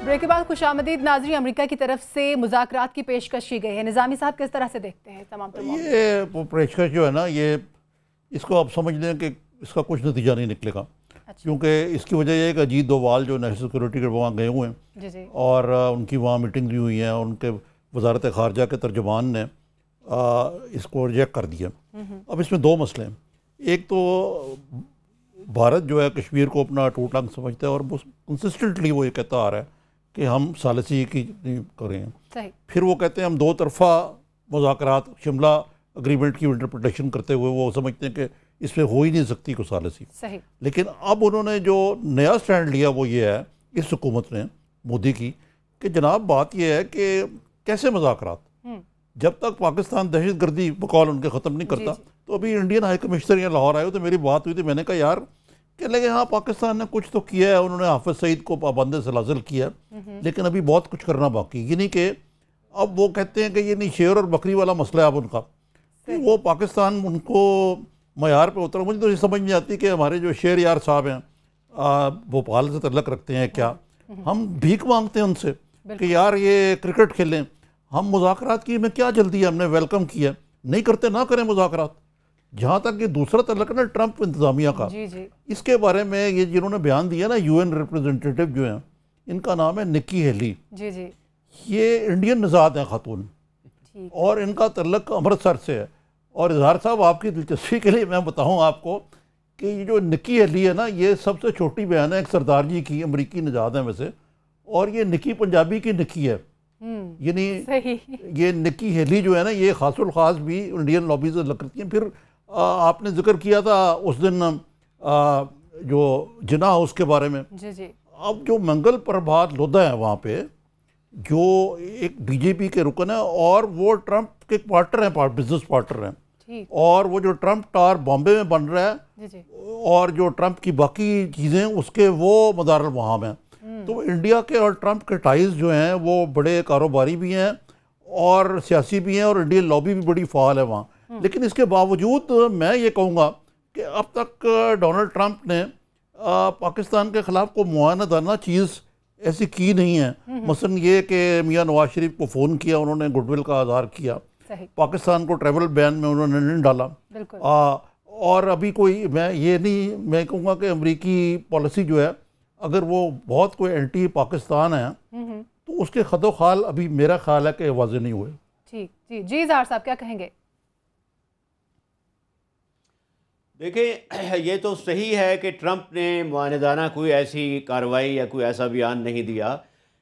ब्रेक के बाद खुशामदीद नाज़रीन। अमेरिका की तरफ से मुज़ाकरात की पेशकश की गई है। निज़ामी साहब किस तरह से देखते हैं तमाम ये पेशकश जो है ना, ये इसको आप समझ लें कि इसका कुछ नतीजा नहीं निकलेगा। अच्छा। क्योंकि इसकी वजह यह है कि अजीत डोभाल जो नेशनल सिक्योरिटी के वहाँ गए हुए हैं जी। और उनकी वहाँ मीटिंग भी हुई है, उनके वजारत ख़ारजा के तर्जुमान ने इसको रिजेक्ट कर दिया। अब इसमें दो मसले हैं। एक तो भारत जो है कश्मीर को अपना टूट अंग समझता है और कंसिस्टेंटली वो ये कहता आ रहा है कि हम सालिसी की नहीं करें। फिर वो कहते हैं हम दो तरफ़ा मुज़ाकरात शिमला एग्रीमेंट की इंटरप्रिटेशन करते हुए वो समझते हैं कि इसमें हो ही नहीं सकती कोई सालिसी। लेकिन अब उन्होंने जो नया स्टैंड लिया वो ये है इस हुकूमत ने मोदी की कि जनाब बात यह है कि कैसे मुज़ाकरात, जब तक पाकिस्तान दहशत गर्दी बकौल उनके ख़त्म नहीं करता। तो अभी इंडियन हाई कमिश्नर यहाँ लाहौर आए तो मेरी बात हुई थी, मैंने कहा यार कि लगे हाँ पाकिस्तान ने कुछ तो किया है, उन्होंने हाफिज़ सईद को पाबंद सलाज़िल किया, लेकिन अभी बहुत कुछ करना बाकी। ये नहीं कि अब वो कहते हैं कि ये नहीं शेर और बकरी वाला मसला है अब उनका, वो पाकिस्तान उनको मयार पे उतरा। मुझे तो ये समझ नहीं आती कि हमारे जो शेर यार साहब हैं भोपाल से तल्लक रखते हैं, क्या हम भीख मांगते हैं उनसे कि यार ये क्रिकेट खेलें, हम मुज़ाकरात की में क्या जल्दी है, हमने वेलकम किया, नहीं करते ना करें मुज़ाकरात। जहाँ तक ये दूसरा तल्लक है ना ट्रंप इंतज़ामिया का, इसके बारे में ये जिन्होंने बयान दिया ना यूएन रिप्रेजेंटेटिव जो हैं, इनका नाम है निक्की हेली जी। ये इंडियन निज़ाद हैं खातून और इनका तल्लक अमृतसर से है। और इजहार साहब आपकी दिलचस्पी के लिए मैं बताऊँ आपको कि ये जो निक्की हेली है ना, ये सबसे छोटी बयान है एक सरदार जी की, अमरीकी निज़ाद हैं वैसे, और ये निक्की पंजाबी की निक्की है, यानी ये निक्की हेली जो है ना ये खासुल खास भी इंडियन लॉबी से लग करती हैं। फिर आपने जिक्र किया था उस दिन जो जिना हाउस के बारे में जी। अब जो मंगल प्रभात लोधा है वहाँ पे, जो एक बीजेपी के रुकन है और वो ट्रंप के पार्टनर हैं, बिजनेस पार्टनर हैं, और वो जो ट्रंप टावर बॉम्बे में बन रहा है जी। और जो ट्रंप की बाकी चीज़ें उसके वो मदार वहाँ में। तो इंडिया के और ट्रंप के टाइज जो हैं वो बड़े कारोबारी भी हैं और सियासी भी हैं और इंडियन लॉबी भी बड़ी फ़ाल है वहाँ। लेकिन इसके बावजूद मैं ये कहूँगा कि अब तक डोनाल्ड ट्रंप ने पाकिस्तान के ख़िलाफ़ को मुआयनादाना चीज़ ऐसी की नहीं है। मसलन ये कि मियाँ नवाज शरीफ को फ़ोन किया, उन्होंने गुडविल का आज़ार किया, पाकिस्तान को ट्रैवल बैन में उन्होंने नहीं डाला। और अभी कोई मैं कहूँगा कि अमरीकी पॉलिसी जो है अगर वो बहुत कोई एंटी पाकिस्तान है तो उसके खदो खाल अभी मेरा ख्याल है कि वाज़े नहीं हुए। ठीक जी जी इजहार साहब क्या कहेंगे? देखिए ये तो सही है कि ट्रंप ने मुआनेदाना कोई ऐसी कार्रवाई या कोई ऐसा बयान नहीं दिया,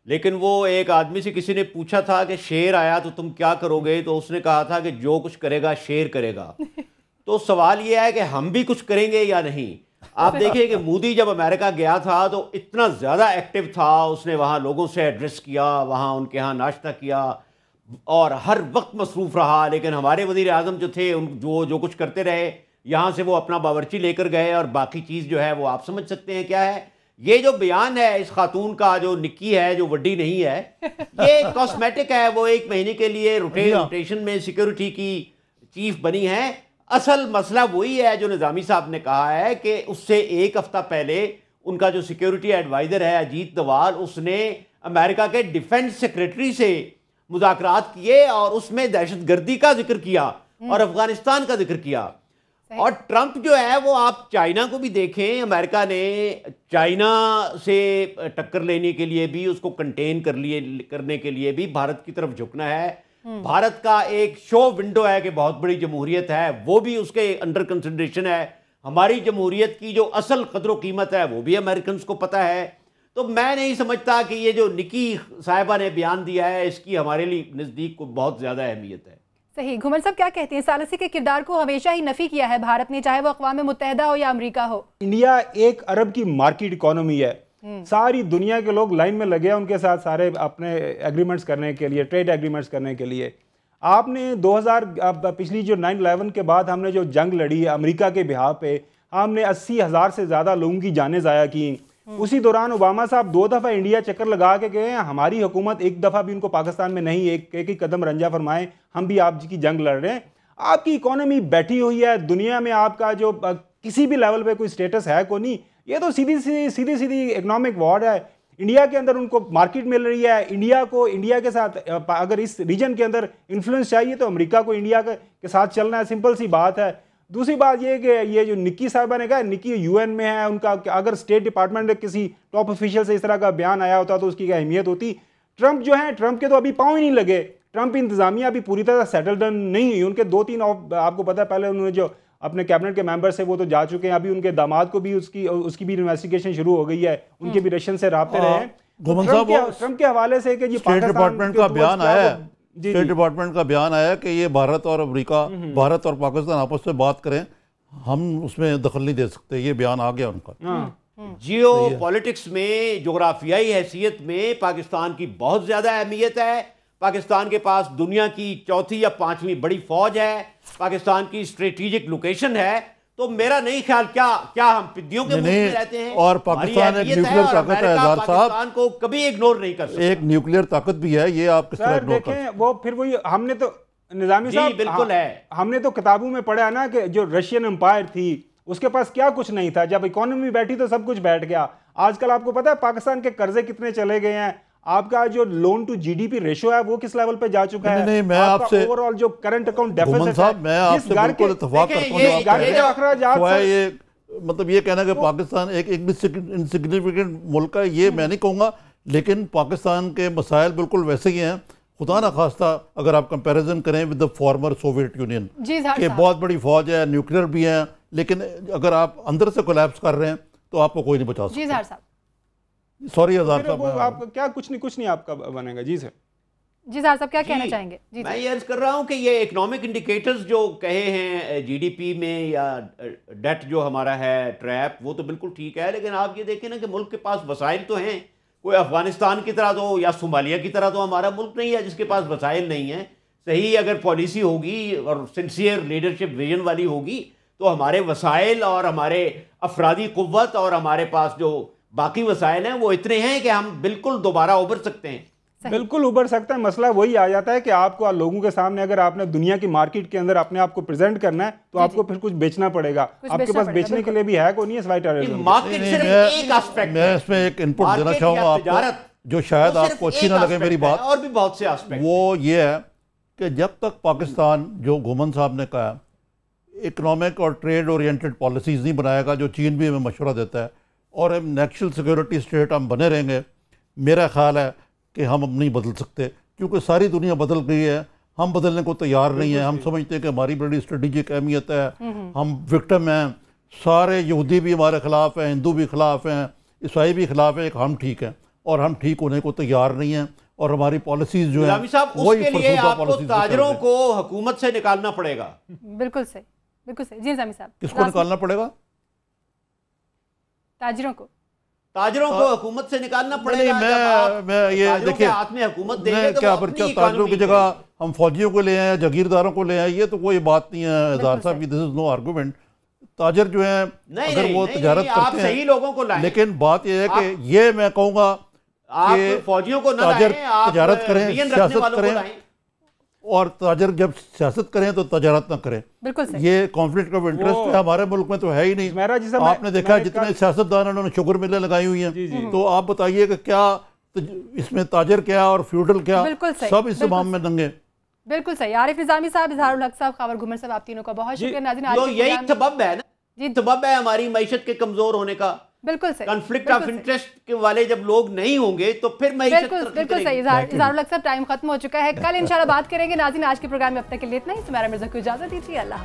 लेकिन वो एक आदमी से किसी ने पूछा था कि शेर आया तो तुम क्या करोगे, तो उसने कहा था कि जो कुछ करेगा शेर करेगा। तो सवाल ये है कि हम भी कुछ करेंगे या नहीं। आप देखिए कि मोदी जब अमेरिका गया था तो इतना ज़्यादा एक्टिव था, उसने वहाँ लोगों से एड्रेस किया, वहाँ उनके यहाँ नाश्ता किया और हर वक्त मसरूफ़ रहा। लेकिन हमारे वज़ीर आज़म जो थे जो कुछ करते रहे, यहाँ से वो अपना बावर्ची लेकर गए और बाकी चीज़ जो है वो आप समझ सकते हैं क्या है। ये जो बयान है इस खातून का जो निक्की है, जो वड्डी नहीं है, ये कॉस्मेटिक है। वो 1 महीने के लिए रोटेशन में सिक्योरिटी की चीफ बनी है। असल मसला वही है जो निज़ामी साहब ने कहा है कि उससे 1 हफ्ता पहले उनका जो सिक्योरिटी एडवाइज़र है अजीत डोभाल, उसने अमेरिका के डिफेंस सेक्रेटरी से मुज़ाकरात किए और उसमें दहशतगर्दी का जिक्र किया और अफगानिस्तान का जिक्र किया। और ट्रंप जो है वो आप चाइना को भी देखें, अमेरिका ने चाइना से टक्कर लेने के लिए भी, उसको कंटेन करने के लिए भी भारत की तरफ झुकना है। भारत का एक शो विंडो है कि बहुत बड़ी जमहूरियत है, वो भी उसके अंडर कंसिडरेशन है। हमारी जमहूरियत की जो असल कदर कीमत है वो भी अमेरिकन को पता है। तो मैं नहीं समझता कि ये जो निकी साहिबा ने बयान दिया है इसकी हमारे लिए नज़दीक को बहुत ज़्यादा अहमियत है। सही। घुमर साहब क्या कहते हैं? सालिसी के किरदार को हमेशा ही नफी किया है भारत ने, चाहे वो अक़वाम मुत्तहिदा हो या अमेरिका हो। इंडिया 1 अरब की मार्केट इकोनॉमी है, सारी दुनिया के लोग लाइन में लगे हैं उनके साथ सारे अपने एग्रीमेंट्स करने के लिए, ट्रेड एग्रीमेंट्स करने के लिए। आपने 2000 पिछली जो 9/11 के बाद हमने जो जंग लड़ी है अमेरिका के बिहाफ पे, हमने 80,000 से ज़्यादा लोगों की जानें ज़ाया की। उसी दौरान ओबामा साहब 2 दफ़ा इंडिया चक्कर लगा के गए हैं, हमारी हुकूमत एक दफ़ा भी उनको पाकिस्तान में नहीं एक ही कदम रंजा फरमाए, हम भी आपकी जंग लड़ रहे हैं। आपकी इकोनॉमी बैठी हुई है दुनिया में, आपका जो किसी भी लेवल पे कोई स्टेटस है को नहीं, ये तो सीधी इकोनॉमिक वॉर है। इंडिया के अंदर उनको मार्केट मिल रही है, इंडिया को इंडिया के साथ अगर इस रीजन के अंदर इन्फ्लुएंस चाहिए तो अमेरिका को इंडिया के साथ चलना है, सिंपल सी बात है। दूसरी बात ये कि ये जो निक्की साहिबा ने कहा, निक्की यूएन में है, उनका अगर स्टेट डिपार्टमेंट में किसी टॉप ऑफिशियल से इस तरह का बयान आया होता तो उसकी क्या अहमियत होती। ट्रंप जो है, ट्रंप के तो अभी पाँव ही नहीं लगे, ट्रंप इंतजामिया अभी पूरी तरह सेटल नहीं हुई। उनके 2-3 आपको पता है पहले उन्होंने जो अपने कैबिनेट के मेंबर से वो तो जा चुके हैं, अभी उनके दामाद को भी उसकी भी इन्वेस्टिगेशन शुरू हो गई है, उनके भी रशियन से राब्ते रहे हैं। ट्रंप के हवाले से कि स्टेट डिपार्टमेंट का बयान आया है, स्टेट डिपार्टमेंट का बयान आया कि ये भारत और अमेरिका, भारत और पाकिस्तान आपस में बात करें, हम उसमें दखल नहीं दे सकते, ये बयान आ गया उनका। जियो पॉलिटिक्स में, जोग्राफियाई हैसियत में पाकिस्तान की बहुत ज़्यादा अहमियत है। पाकिस्तान के पास दुनिया की 4थी या 5वीं बड़ी फौज है, पाकिस्तान की स्ट्रेटेजिक लोकेशन है। तो मेरा नहीं ख्याल क्या हम पिद्दियों के मुल्क में रहते हैं, और पाकिस्तान एक न्यूक्लियर ताकत है, पाकिस्तान को कभी इग्नोर नहीं कर सकते, एक न्यूक्लियर ताकत भी है, ये आप किस तरह इग्नोर कर सकते हैं? वो फिर वही हमने तो निजामी साहब बिल्कुल है, हमने तो किताबों में पढ़ा ना कि जो रशियन एम्पायर थी उसके पास क्या कुछ नहीं था, जब इकोनॉमी बैठी तो सब कुछ बैठ गया। आजकल आपको पता है पाकिस्तान के कर्जे कितने चले गए हैं, आपका जो लोन टू जीडीपी रेशो है वो किस लेवल पे जा चुका है। नहीं, मैं आपसे ओवरऑल जो करंट अकाउंट डेफिसिट है, मैं आपसे बिल्कुल इत्तेफाक करता हूं। ये मतलब ये कहना कि पाकिस्तान एक इनसिग्निफिकेंट मुल्क है, ये मैं नहीं कहूँगा, लेकिन पाकिस्तान के मसाइल बिल्कुल वैसे ही हैं। खुदा ना खास्ता अगर आप कंपैरिजन करें with the former Soviet union के, बहुत बड़ी फौज है, न्यूक्लियर भी है, लेकिन अगर आप अंदर से कोलैप्स कर रहे हैं तो आपको कोई नहीं बचा सकता। सॉरी आज़ाद साहब, आप क्या कुछ नहीं आपका बनेगा। जी सर, जी साहब साहब क्या कहना चाहेंगे? जी मैं ये अर्ज कर रहा हूँ कि ये इकोनॉमिक इंडिकेटर्स जो कहे हैं जीडीपी में या डेट जो हमारा है ट्रैप, वो तो बिल्कुल ठीक है, लेकिन आप ये देखें ना कि मुल्क के पास वसाइल तो हैं, कोई अफगानिस्तान की तरह तो या सोमालिया की तरह तो हमारा मुल्क नहीं है जिसके पास वसाइल नहीं है। सही अगर पॉलिसी होगी और सिंसियर लीडरशिप विजन वाली होगी तो हमारे वसाइल और हमारे अफरादी कुव्वत और हमारे पास जो बाकी वसाइल हैं वो इतने हैं कि हम बिल्कुल दोबारा उभर सकते हैं, बिल्कुल उभर सकता है। मसला वही आ जाता है कि आपको लोगों के सामने अगर आपने दुनिया की मार्केट के अंदर अपने आप को प्रेजेंट करना है तो आपको फिर कुछ बेचना पड़ेगा, आपके पास बेचने के लिए भी है को नहीं है। मैं इसमें एक इनपुट देना चाहूँगा आपको, जो शायद आपको अच्छी ना लगे मेरी बात, और भी बहुत से एस्पेक्ट, वो ये है कि जब तक पाकिस्तान, जो घुमन साहब ने कहा, इकोनॉमिक और ट्रेड ओरिएंटेड पॉलिसीज़ नहीं बनाएगा, जो चीन भी हमें मशवरा देता है, और हम नेशनल सिक्योरिटी स्टेट हम बने रहेंगे, मेरा ख्याल है कि हम अब नहीं बदल सकते, क्योंकि सारी दुनिया बदल गई है, हम बदलने को तैयार नहीं है। हम समझते हैं कि हमारी बड़ी स्ट्रेटेजिक अहमियत है, हम विक्टिम हैं, सारे यहूदी भी हमारे खिलाफ हैं, हिंदू भी खिलाफ हैं, ईसाई भी खिलाफ हैं, हम ठीक हैं, और हम ठीक होने को तैयार नहीं हैं, और हमारी पॉलिसीज जो है उसके लिए आपको ताजरों को हुकूमत से निकालना पड़ेगा। बिल्कुल सही, बिल्कुल सही। जी साहब, किसको निकालना पड़ेगा? ताजरों को हुकूमत से निकालना पड़ेगा। मैं ये देखिए, हाथ में हुकूमत देंगे तो क्या ताजरों की जगह हम फौजियों को ले आए, जागीरदारों को ले आए, ये तो कोई बात नहीं है आज़ाद साहब की, दिस इज नो आर्गूमेंट। ताजर जो है अगर वो तजारत करते हैं, सही लोगों को लाएं, लेकिन बात यह है कि ये मैं कहूँगा कि फौजियों को ताजर तजारत करें, सियासत करें, और ताजर जब सियासत करें तो तजारत ना करें। बिल्कुल सही। ये कॉन्फ्लिक्ट ऑफ इंटरेस्ट है, हमारे मुल्क में तो है ही नहीं। आपने देखा जितने सियासतदान उन्होंने शुगर मिलें लगाई हुई हैं, तो आप बताइए कि क्या इसमें ताजर क्या और फ्यूडल क्या, सब इस माम में दंगे। बिल्कुल सही। आरिफ निजामी साहब, इजहारुल हक साहब, खावर घुमर साहब, आप तीनों का बहुत शुक्रिया। नाज़रीन, यही सबब है ना जी, सबब है हमारी मईशत के कमजोर होने का। बिल्कुल सही। कॉन्फ्लिक्ट ऑफ इंटरेस्ट के वाले जब लोग नहीं होंगे तो फिर बिल्कुल सही। इजहारुल हक साहब, टाइम खत्म हो चुका है, कल इंशाल्लाह बात करेंगे। नाज़रीन, आज के प्रोग्राम में अब तक के लिए इतना ही। सुमेरा मिर्जा को इजाजत दीजिए, अल्लाह।